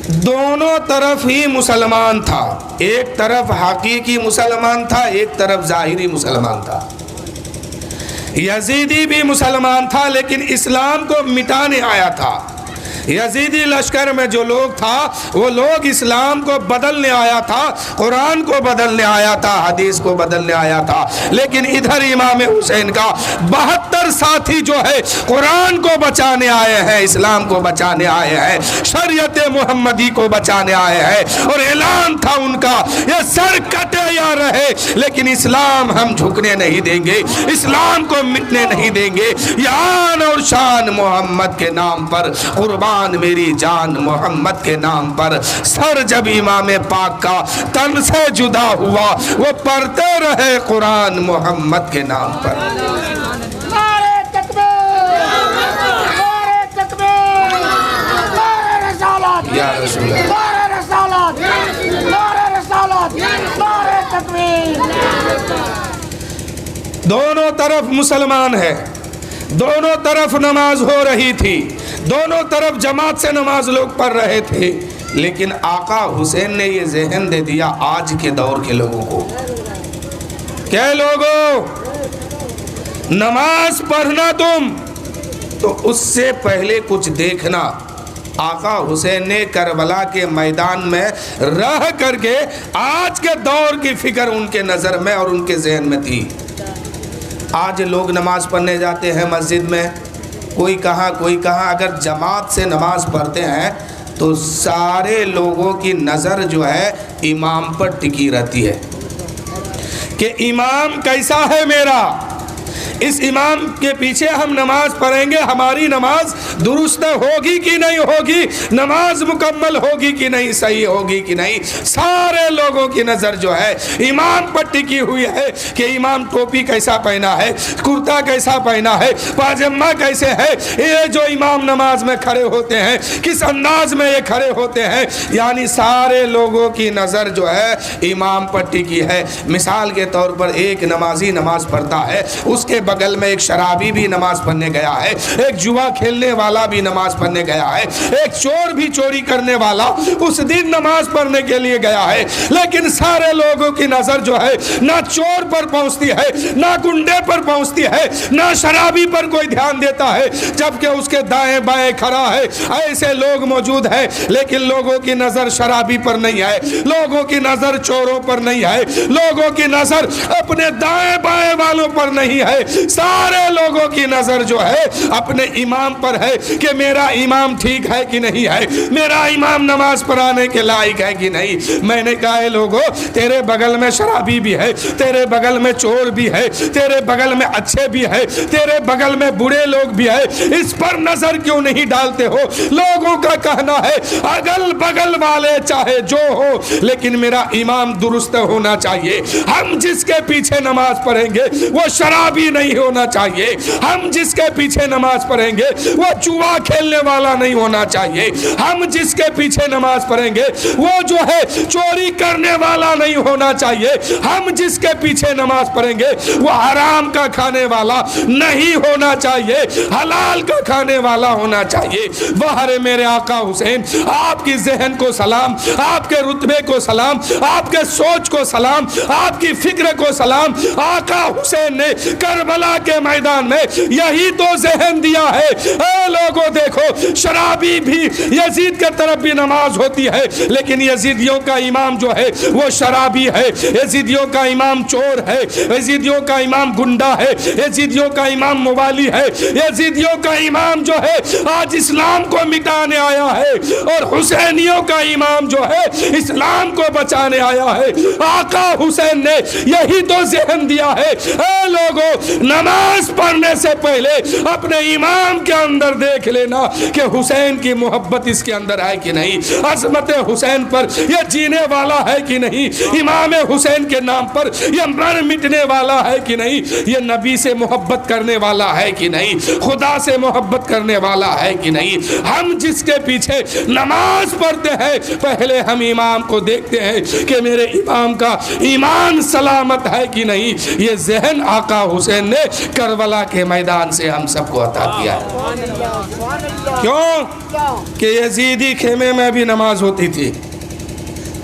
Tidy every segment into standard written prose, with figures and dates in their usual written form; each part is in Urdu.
دونوں طرف ہی مسلمان تھا، ایک طرف حقیقی مسلمان تھا، ایک طرف ظاہری مسلمان تھا۔ یزیدی بھی مسلمان تھا لیکن اسلام کو مٹانے آیا تھا۔ یزیدی لشکر میں جو لوگ تھا وہ لوگ اسلام کو بدلنے آیا تھا، قرآن کو بدلنے آیا تھا، حدیث کو بدلنے آیا تھا۔ لیکن ادھر امام حسین کا 72 ساتھی جو ہے قرآن کو بچانے آئے ہیں، اسلام کو بچانے آئے ہیں، شریعت محمدی کو بچانے آئے ہیں، اور اعلان تھا ان کا یہ سر کٹے یا رہے لیکن اسلام ہم جھکنے نہیں دیں گے، اسلام کو مٹنے نہیں دیں گے۔ آن اور شان محمد کے نام پر، قربان میری جان محمد کے نام پر۔ سر جب امام پاک کا تن سے جدا ہوا وہ پڑھتے رہے قرآن محمد کے نام پر۔ نعرہ تکبیر، نعرہ تکبیر، نعرہ رسالت، یا رسول اللہ، نعرہ رسالت، نعرہ رسالت، نعرہ تکبیر۔ دونوں طرف مسلمان ہے، دونوں طرف نماز ہو رہی تھی، دونوں طرف جماعت سے نماز لوگ پڑھ رہے تھے، لیکن آقا حسین نے یہ ذہن دے دیا آج کے دور کے لوگوں کو کہ لوگوں نماز پڑھنا تم تو اس سے پہلے کچھ دیکھنا۔ آقا حسین نے کربلا کے میدان میں رہ کر کے آج کے دور کی فکر ان کے نظر میں اور ان کے ذہن میں تھی۔ آج لوگ نماز پڑھنے جاتے ہیں مسجد میں، کوئی کہاں کوئی کہاں، اگر جماعت سے نماز پڑھتے ہیں تو سارے لوگوں کی نظر جو ہے امام پر ٹکی رہتی ہے کہ امام کیسا ہے میرا، اس امام کے پیچھے ہم نماز پڑھیں گے، ہماری نماز درست ہوگی کہ نہیں ہوگی، نماز مکمل ہوگی کہ نہیں، صحیح ہوگی کہ نہیں۔ سارے لوگوں کی نظر جو ہے امام پر ٹکی ہوئی ہے کہ امام ٹوپی کیسا پہنا ہے، کرتا کیسا پہنا ہے، پاجامہ کیسے ہے، یہ جو امام نماز میں کھڑے ہوتے ہیں کس انداز میں یہ کھڑے ہوتے ہیں، یعنی سارے لوگوں کی نظر جو ہے امام پر ٹکی ہے۔ مثال کے طور پر ایک نمازی نماز پڑھتا ہے، اس کے بغل میں ایک شرابی بھی نماز پڑھنے گیا ہے، ایک جوا کھیلنے والا بھی نماز پڑھنے گیا ہے، ایک چور بھی چوری کرنے والا اس دن نماز پڑھنے کے لیے گیا ہے، لیکن سارے لوگوں کی نظر جو ہے نہ چور پر پہنچتی ہے، نہ گنڈے پر پہنچتی ہے، نہ شرابی پر کوئی دھیان دیتا ہے، جبکہ اس کے دائیں بائیں کھڑا ہے ایسے لوگ موجود ہیں، لیکن لوگوں کی نظر شرابی پر نہیں ہے، لوگوں کی نظر چوروں پر نہیں ہے، لوگوں کی نظر اپنے دائیں بائیں والوں پر نہیں ہے، سارے لوگوں کی نظر جو ہے اپنے امام پر ہے کہ میرا امام ٹھیک ہے کہ نہیں ہے، میرا امام نماز پڑھانے کے لائق ہے کہ نہیں۔ میں نے کہا ہے لوگوں تیرے بغل میں شرابی بھی ہے، تیرے بغل میں چور بھی ہے، تیرے بغل میں اچھے بھی ہے، تیرے بغل میں برے لوگ بھی ہے، اس پر نظر کیوں نہیں ڈالتے ہو؟ لوگوں کا کہنا ہے اگل بغل والے چاہے جو ہو لیکن میرا امام درست ہونا چاہیے، ہم جس کے پیچھے نماز پڑھیں گے وہ شرابی نہیں ہونا چاہیے، ہم جس کے پیچھے نماز پڑھیں گے وہ جوا کھیلنے والا نہیں ہونا چاہیے، ہم جس کے پیچھے نماز پڑھیں گے وہ جو ہے چوری کرنے والا نہیں ہونا چاہیے، ہم جس کے پیچھے نماز پڑھیں گے وہ حرام کا کھانے والا نہیں ہونا چاہیے، حلال کا کھانے والا ہونا چاہیے۔ بہر میرے آقا حسین، آپ کی ذہن کو سلام، آپ کے رتبے کو سلام، آپ کے سوچ کو سلام، آپ کی فکر کو سلام۔ آقا حسین نے کربلا کے میدان میں یہی تو ذہن دیا ہے۔ اے لوگوں دیکھو شرابی بھی یزید کے طرف بھی نماز ہوتی ہے، لیکن یزیدیوں کا امام جو ہے وہ شرابی ہے، یزیدیوں کا امام چور ہے، یزیدیوں کا امام گنڈا ہے، یزیدیوں کا امام موالی ہے، یزیدیوں کا امام جو ہے آج اسلام کو مٹانے آیا ہے، اور حسینیوں کا امام جو ہے اسلام کو بچانے آیا ہے۔ آقا حسین نے یہی تو ذہن دیا ہے۔ اے لوگوں نماز پڑھنے سے پہلے اپنے امام کے اندر دیکھ لینا کہ حسین کی محبت اس کے اندر ہے کہ نہیں، عظمت حسین پر یہ جینے والا ہے کہ نہیں، امام حسین کے نام پر یہ مر مٹنے والا ہے کہ نہیں، یہ نبی سے محبت کرنے والا ہے کہ نہیں، خدا سے محبت کرنے والا ہے کہ نہیں۔ ہم جس کے پیچھے نماز پڑھتے ہیں پہلے ہم امام کو دیکھتے ہیں کہ میرے امام کا ایمان سلامت ہے کہ نہیں۔ یہ ذہن آقا حسین نے کربلا کے میدان سے ہم سب کو عطا کیا ہے۔ کیوں کہ یزیدی خیمے میں بھی نماز ہوتی تھی.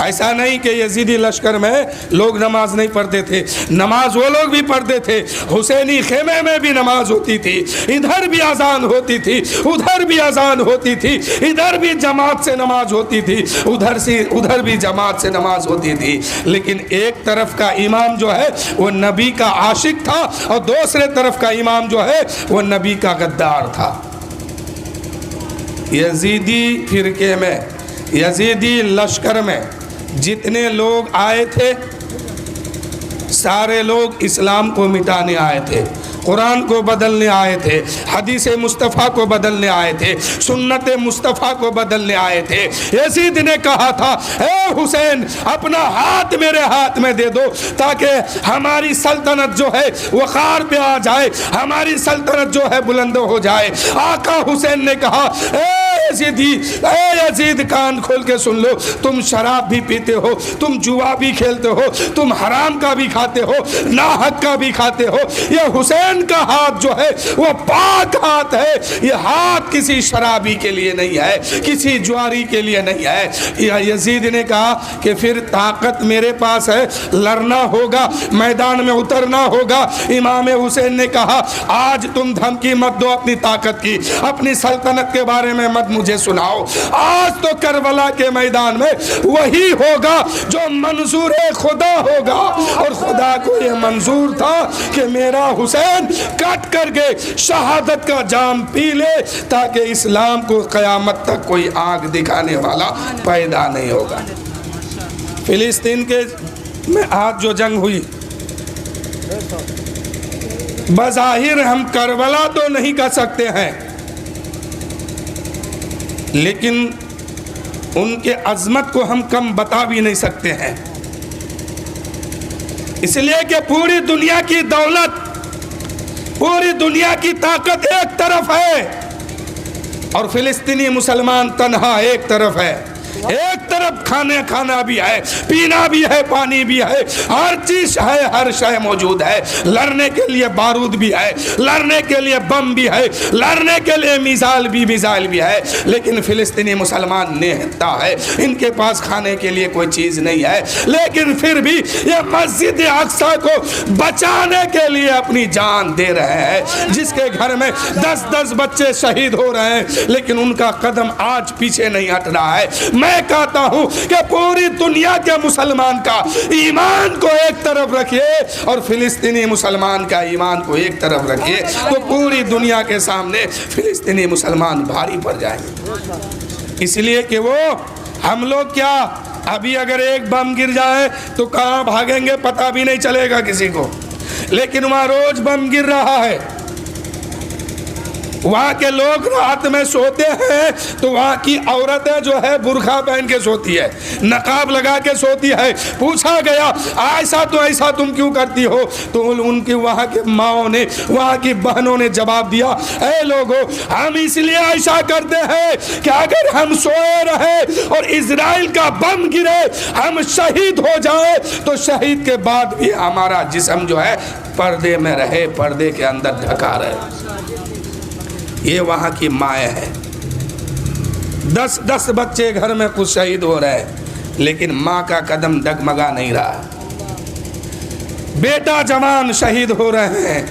ایسا نہیں کہ یزیدی لشکر میں لوگ نماز نہیں پڑھتے تھے, نماز وہ لوگ بھی پڑھتے تھے. حسینی خیمے میں بھی نماز ہوتی تھی, ادھر بھی اذان ہوتی تھی, ادھر بھی اذان ہوتی تھی, ادھر بھی جماعت سے نماز ہوتی تھی, ادھر بھی جماعت سے نماز ہوتی تھی. لیکن ایک طرف کا امام جو ہے وہ نبی کا عاشق تھا, اور دوسرے طرف کا امام جو ہے وہ نبی کا غدار تھا. یزیدی فرقے میں, یزیدی لشکر میں جتنے لوگ آئے تھے سارے لوگ اسلام کو مٹانے آئے تھے, قرآن کو بدلنے آئے تھے, حدیث مصطفیٰ کو بدلنے آئے تھے, سنت مصطفیٰ کو بدلنے آئے تھے. یزید نے کہا تھا اے حسین اپنا ہاتھ میرے ہاتھ میں دے دو تاکہ ہماری سلطنت جو ہے وقار پہ آ جائے, ہماری سلطنت جو ہے بلند ہو جائے. آقا حسین نے کہا اے یزیدی, اے یزید کان کھول کے سن لو, تم شراب بھی پیتے ہو, تم جوا بھی کھیلتے ہو, تم حرام کا بھی کھاتے ہو, ناحق کا بھی کھاتے ہو. یہ حسین کا ہاتھ جو ہے وہ پاک ہاتھ ہے, یہ ہاتھ کسی شرابی کے لیے نہیں ہے, کسی جواری کے لیے نہیں ہے. یزید نے کہا کہ پھر طاقت میرے پاس ہے, لڑنا ہوگا, میدان میں اترنا ہوگا. امام حسین نے کہا آج تم دھمکی مت دو اپنی طاقت کی, اپنی سلطنت کے بارے میں مت مجھے سناؤ. آج تو کربلا کے میدان میں وہی ہوگا جو منظور خدا ہوگا, اور خدا کو یہ منظور تھا کہ میرا حسین کٹ کر کے شہادت کا جام پی لے تاکہ اسلام کو قیامت تک کوئی آنکھ دکھانے والا پیدا نہیں ہوگا. فلسطین کے میں آج جو جنگ ہوئی, بظاہر ہم کربلا تو نہیں کر سکتے ہیں, لیکن ان کے عظمت کو ہم کم بتا بھی نہیں سکتے ہیں. اس لیے کہ پوری دنیا کی دولت, پوری دنیا کی طاقت ایک طرف ہے اور فلسطینی مسلمان تنہا ایک طرف ہے. ایک طرف کھانا بھی ہے, پینا بھی ہے, پانی بھی ہے, ہر چیز ہے, ہر شے موجود ہے. لڑنے کے لیے بارود بھی ہے, لڑنے کے لیے بم بھی ہے, لڑنے کے لیے میزائل بھی ہے. لیکن فلسطینی مسلمان نہتا ہے, ان کے پاس کھانے کے لیے کوئی چیز نہیں ہے, لیکن پھر بھی یہ مسجد اقصی کو بچانے کے لیے اپنی جان دے رہے ہیں. جس کے گھر میں 10 بچے شہید ہو رہے ہیں لیکن ان کا قدم آج پیچھے نہیں ہٹ رہا ہے. میں کہتا ہوں کہ پوری دنیا کے مسلمان کا ایمان کو ایک طرف رکھیے اور فلسطینی مسلمان کا ایمان کو ایک طرف رکھیے, تو پوری دنیا کے سامنے فلسطینی مسلمان بھاری پڑ جائیں گے. اس لیے کہ وہ ہم لوگ کیا, ابھی اگر ایک بم گر جائے تو کہاں بھاگیں گے پتہ بھی نہیں چلے گا کسی کو, لیکن وہاں روز بم گر رہا ہے. وہاں کے لوگ رات میں سوتے ہیں تو وہاں کی عورتیں جو ہے برقع پہن کے سوتی ہے, نقاب لگا کے سوتی ہے. پوچھا گیا ایسا تو ایسا تم کیوں کرتی ہو, تو ان کی وہاں کے ماؤں نے, وہاں کی بہنوں نے جواب دیا اے لوگو ہم اس لیے ایسا کرتے ہیں کہ اگر ہم سوئے رہے اور اسرائیل کا بم گرے, ہم شہید ہو جائیں تو شہید کے بعد بھی ہمارا جسم جو ہے پردے میں رہے, پردے کے اندر ڈھکا رہے. یہ وہاں کی مائیں ہیں. 10 بچے گھر میں کچھ شہید ہو رہے ہیں لیکن ماں کا قدم ڈگمگا نہیں رہا. بیٹا جوان شہید ہو رہے ہیں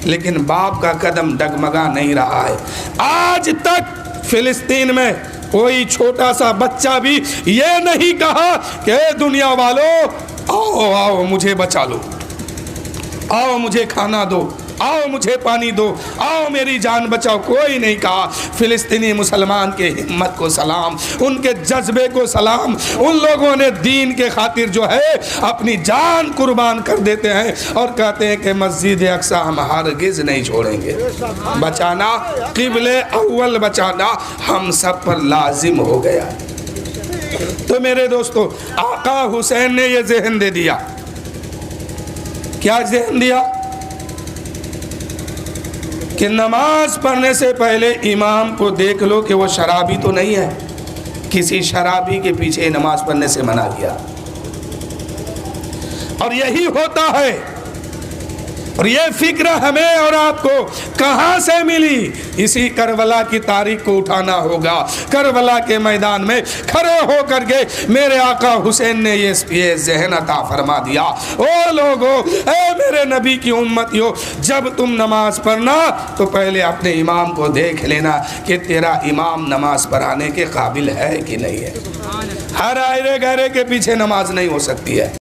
لیکن باپ کا قدم ڈگمگا نہیں رہا ہے. آج تک فلسطین میں کوئی چھوٹا سا بچہ بھی یہ نہیں کہا کہ اے دنیا والو آؤ مجھے بچا لو, آؤ مجھے کھانا دو, آؤ مجھے پانی دو, آؤ میری جان بچاؤ. کوئی نہیں کہا. فلسطینی مسلمان کے ہمت کو سلام, ان کے جذبے کو سلام. ان لوگوں نے دین کے خاطر جو ہے اپنی جان قربان کر دیتے ہیں اور کہتے ہیں کہ مسجد اقصی ہم ہرگز نہیں چھوڑیں گے. بچانا, قبل اول بچانا ہم سب پر لازم ہو گیا. تو میرے دوستو, آقا حسین نے یہ ذہن دے دیا. کیا ذہن دیا؟ کہ نماز پڑھنے سے پہلے امام کو دیکھ لو کہ وہ شرابی تو نہیں ہے. کسی شرابی کے پیچھے نماز پڑھنے سے منع کیا. اور یہی ہوتا ہے اور یہ فکر ہمیں اور آپ کو کہاں سے ملی؟ اسی کربلا کی تاریخ کو اٹھانا ہوگا۔ کربلا کے میدان میں کھڑے ہو کر کے میرے آقا حسین نے یہ ذہن عطا فرما دیا، او لوگو، اے میرے نبی کی امتیو، جب تم نماز پڑھنا تو پہلے اپنے امام کو دیکھ لینا کہ تیرا امام نماز پڑھانے کے قابل ہے کہ نہیں ہے۔ ہر آئرے گہرے کے پیچھے نماز نہیں ہو سکتی ہے۔